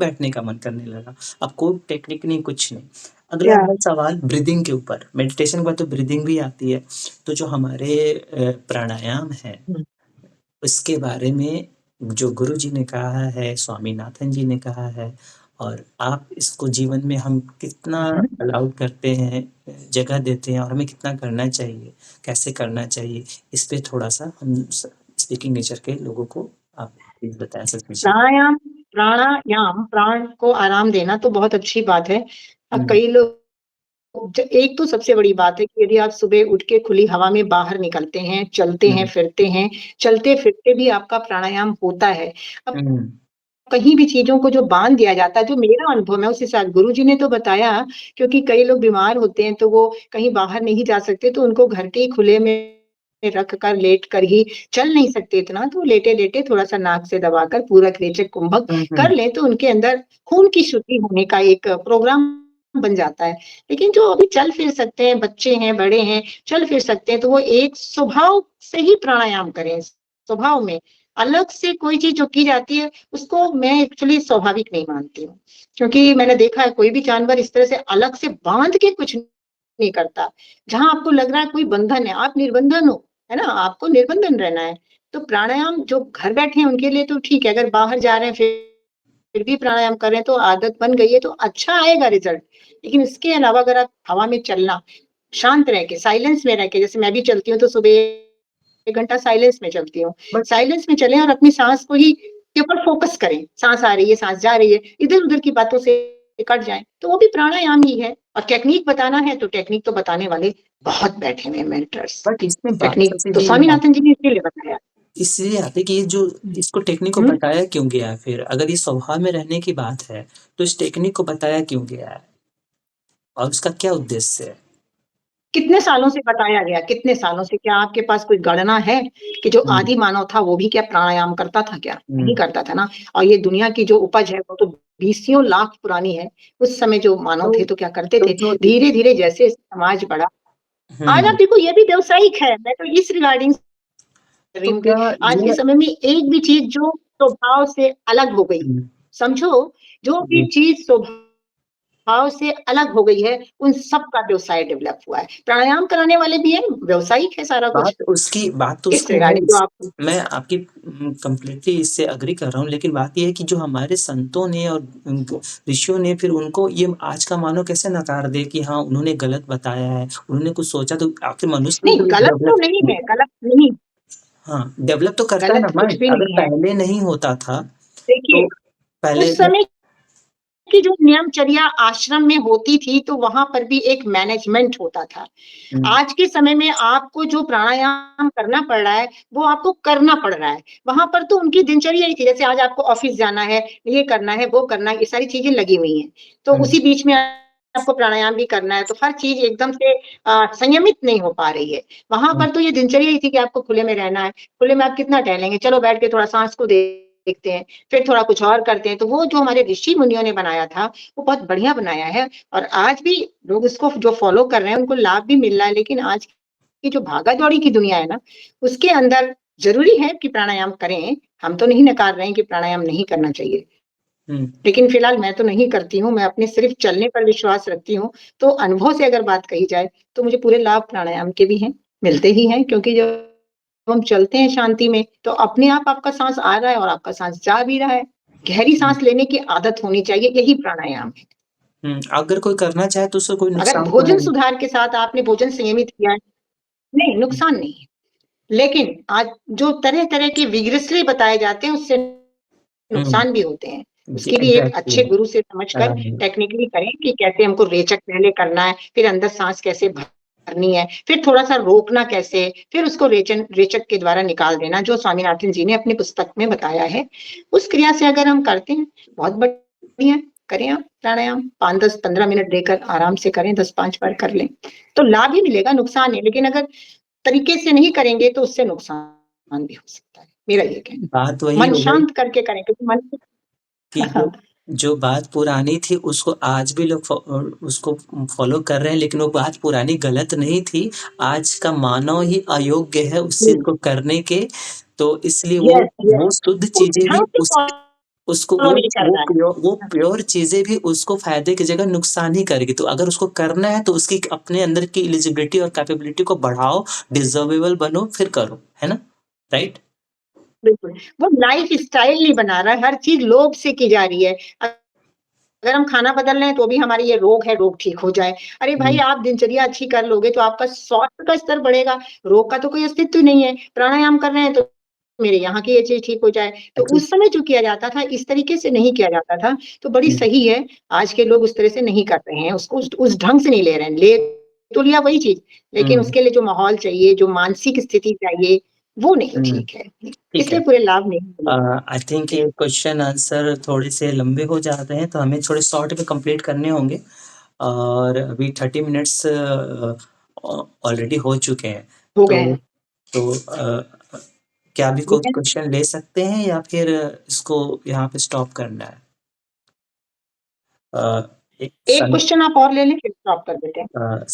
बैठने का मन करने लगा। अब कोई टेक्निक नहीं, कुछ नहीं। अगला या है सवाल ब्रीथिंग के ऊपर, मेडिटेशन के बाद तो ब्रीथिंग भी आती है। तो जो हमारे प्राणायाम है, हुँ। उसके बारे में जो गुरु जी ने कहा है, स्वामीनाथन जी ने कहा है और आप इसको जीवन में हम कितना हुँ। अलाउ करते हैं, जगह देते हैं और हमें कितना करना चाहिए, कैसे करना चाहिए, इस पे थोड़ा-सा हम स्पीकिंग नेचर के लोगों को आप प्लीज़ बताएँ सतीश जी। प्राणायाम प्राणायाम प्राण को आराम देना तो बहुत अच्छी बात है। हुँ, कई लोग एक तो सबसे बड़ी बात है कि यदि आप सुबह उठ के खुली हवा में बाहर निकलते हैं, चलते हैं, हुँ, फिरते हैं, चलते-फिरते भी आपका प्राणायाम होता है। अब हुँ, कहीं भी चीज़ों को जो बाँध दिया जाता है, जो मेरा अनुभव है उसके साथ गुरुजी ने तो बताया क्योंकि कई लोग बीमार होते हैं, तो वो कहीं बाहर नहीं जा सकते, तो उनको घर के ही खुले में रख कर, लेट कर ही चल नहीं सकते इतना, तो लेटे-लेटे थोड़ा-सा नाक से दबाकर पूरक, रेचक, कुंभक हुँ, कर हुँ, लें, तो उनके अंदर खून की शुद्धि होने का एक प्रोग्राम बन जाता है। लेकिन जो अभी चल फिर सकते हैं, बच्चे हैं, बड़े हैं, चल फिर सकते हैं, तो वो एक स्वभाव से ही प्राणायाम करें, स्वभाव में। अलग से कोई चीज़ जो की जाती है, उसको मैं एक्चुअली स्वाभाविक नहीं मानती हूँ। क्योंकि मैंने देखा है कोई भी जानवर इस तरह से अलग से बाँध के कुछ नहीं करता। जहाँ आपको लग रहा है कोई बंधन है, आप निर्बंधन हो, है ना? आपको निर्बंधन रहना है। तो प्राणायाम जो घर बैठे हैं उनके लिए तो ठीक है, अगर बाहर जा रहे हैं फिर भी प्राणायाम कर रहे हैं तो आदत बन गई है तो अच्छा आएगा रिज़ल्ट। लेकिन इसके अलावा अगर आप हवा में चलना, शांत रह के, साइलेंस में रह के, जैसे मैं भी चलती हूँ तो सुबह 1 घंटा साइलेंस में चलती हूँ। बट साइलेंस में चलें और अपनी साँस को ही के ऊपर फ़ोकस करें। साँस आ रही है, साँस जा रही है, इधर-उधर की बातों से कट जाएँ, तो वो भी प्राणायाम ही है। और टेक्नीक बताना है तो टेक्नीक तो बताने वाले बहुत बैठे हुए हैं मेंटर्स। बट इसमें बात टेक्नीक सतीश तो जी ये स्वामीनाथन जी ने इसीलिए बताया। इसलिए आती है कि ये जो हुँ, इसको टेक्निक को हुँ। बताया क्यों गया है फिर? अगर ये स्वभाव में रहने की बात है, तो इस टेक्निक को बताया क्यों गया है? और उसका क्या उद्देश्य है? कितने सालों से बताया गया, कितने सालों से? क्या आपके पास कोई गणना है कि जो हुँ, आदि मानव था वो भी क्या प्राणायाम करता था क्या? नहीं हुँ। करता था ना। और ये दुनिया की जो उपज है वो तो बीसियों लाख पुरानी है। उस समय जो मानव तो थे तो क्या करते तो थे? जो धीरे-धीरे जैसे समाज बढ़ा आज आप हुँ, देखो ये भी व्यावसायिक है। मैं तो इस रिगार्डिंग कर रही तो हूँ कि क्या आज के ये समय में एक भी चीज़ जो स्वभाव से अलग हो गई, हुँ, समझो जो भी जी। चीज़ स्वभाव से अलग हो गई है, उन सब का व्यवसाय डेवलप हुआ है। प्राणायाम कराने वाले भी हैं, व्यावसायिक है सारा कुछ। बात तो इस उसकी है रिगार्डिंग जो इस आप मैं आपकी कंप्लीटली इससे एग्री कर रहा हूँ, लेकिन बात ये है कि जो हमारे संतों ने और उनको ऋषियों ने फिर उनको ये आज का मानव कैसे नकार दे कि हाँ, उन्होंने गलत बताया है, उन्होंने कुछ सोचा तो आखिर मनुष्य भी नहीं, तो गलत तो नहीं है, डेवलप गलत नहीं, हाँ, डेवलप तो करता है ना गलत कुछ माइंड, भी अगर नहीं है। पहले नहीं होता था, देखिए, तो पहले उस समय की जो नियमचर्या आश्रम में होती थी, तो वहाँ पर भी एक मैनेजमेंट होता था। हुँ, आज के समय में आपको जो प्राणायाम करना पड़ रहा है, वो आपको करना पड़ रहा है। वहाँ पर तो उनकी दिनचर्या ही थी, जैसे आज आपको ऑफ़िस जाना है, ये करना है, वो करना है, ये सारी चीज़ें लगी हुई हैं। तो हुँ, उसी बीच में आपको प्राणायाम भी करना है, तो हर चीज़ एकदम से संयमित नहीं हो पा रही है। वहाँ हुँ, पर तो ये दिनचर्या ही थी कि आपको खुले में रहना है, खुले में आप कितना टहलेंगे, चलो बैठ के थोड़ा साँस को देखते हैं, फिर थोड़ा कुछ और करते हैं। तो वो जो हमारे ऋषि-मुनियों ने बनाया था, वो बहुत बढ़िया बनाया है और आज भी लोग इसको जो फ़ॉलो कर रहे हैं, उनको लाभ भी मिल रहा है। लेकिन आज की जो भागा-दौड़ी की दुनिया है ना, उसके अंदर ज़रूरी है कि प्राणायाम करें। हम तो नहीं नकार रहे हैं कि प्राणायाम नहीं करना चाहिए। हुँ, लेकिन फ़िलहाल मैं तो नहीं करती हूँ, मैं अपने सिर्फ़ चलने पर विश्वास रखती हूँ। तो अनुभव से अगर बात कही जाए, तो मुझे पूरे लाभ प्राणायाम के भी हैं, मिलते ही हैं क्योंकि जब हम चलते हैं शांति में, तो अपने आप आपका साँस आ रहा है और आपका साँस जा भी रहा है। गहरी हुँ, साँस लेने की आदत होनी चाहिए, यही प्राणायाम है। हुँ, अगर कोई करना चाहे तो उससे कोई अगर नुकसान तो है भोजन नहीं। सुधार के साथ आपने भोजन संयमित किया है नहीं, हुँ, नुकसान नहीं है। लेकिन आज जो तरह-तरह के विग्रेसरी बताए जाते हैं, उससे हुँ, नुकसान भी होते हैं। जी, उसके लिए एक एग्ज़ैक्टली अच्छे गुरु से समझकर टेक्निकली करें कि कैसे हमको रेचक पहले करना है, फिर अंदर साँस कैसे भरनी है, फिर थोड़ा-सा रोकना कैसे, फिर उसको रेचक के द्वारा निकाल देना, जो स्वामीनाथन जी ने अपनी पुस्तक में बताया है। उस क्रिया से अगर हम करते हैं, बहुत बढ़िया, करें आप प्राणायाम 5, 10, 15 मिनट देकर आराम से करें, 10-5 बार कर लें। तो लाभ ही मिलेगा, नुकसान नहीं। लेकिन अगर तरीके से नहीं करेंगे तो उससे नुकसान भी हो सकता है। मेरा ये कहना बात है। वही मन हो गई शांत करके करें क्योंकि मन कि जो जो बात पुरानी थी उसको आज भी लोग उसको फ़ॉलो कर रहे हैं, लेकिन वो बात पुरानी गलत नहीं थी। आज का मानव ही अयोग्य है उस चीज़ जी, को करने के, तो इसलिए यस, यस। वो शुद्ध उस चीज़ें भी ढंग से उस फ़ॉलो उसको फॉलो नहीं करना है। वो हाँ। प्योर चीज़ें भी उसको फ़ायदे की जगह नुकसान ही करेगी। तो अगर उसको करना है तो उसकी अपने अंदर की एलिजिबिलिटी और कैपेबिलिटी को बढ़ाओ, डिज़र्वेबल बनो, फिर करो, है ना? राइट? बिल्कुल, वो लाइफ़स्टाइल नहीं बना रहा है, हर चीज़ लोभ से की जा रही है। अगर हम खाना बदल रहे हैं तो भी हमारी ये रोग है, रोग ठीक हो जाए। अरे भाई, हुँ, आप दिनचर्या अच्छी कर लोगे तो आपका स्वास्थ्य का स्तर बढ़ेगा, रोग का तो कोई अस्तित्व नहीं है। प्राणायाम कर रहे हैं तो मेरे यहाँ की ये चीज़ ठीक हो जाए। तो एक्चुअली उस समय जो किया जाता था, इस तरीके से नहीं किया जाता था, तो बड़ी हुँ, सही है। आज के लोग उस तरह से नहीं कर रहे हैं, उसको उस ढंग से नहीं ले रहे हैं। ले तो लिया वही चीज़, लेकिन हुँ, उसके लिए जो माहौल चाहिए, जो मानसिक स्थिति चाहिए, वो नहीं हुँ, ठीक है। ठीक है। इसलिए पूरे लाभ नहीं मिले। आई थिंक जी, ये क्वेश्चन आंसर थोड़े से लंबे हो जाते हैं, तो हमें थोड़े शॉर्ट में कंप्लीट करने होंगे और अभी 30 मिनट्स ऑलरेडी हो चुके हैं। हो गए तो हैं। क्या अभी कोई ठीक है, क्वेश्चन ले सकते हैं या फिर इसको यहाँ पे स्टॉप करना है? अ, एक एक सन क्वेश्चन आप और ले लें, फिर स्टॉप कर देते हैं। सन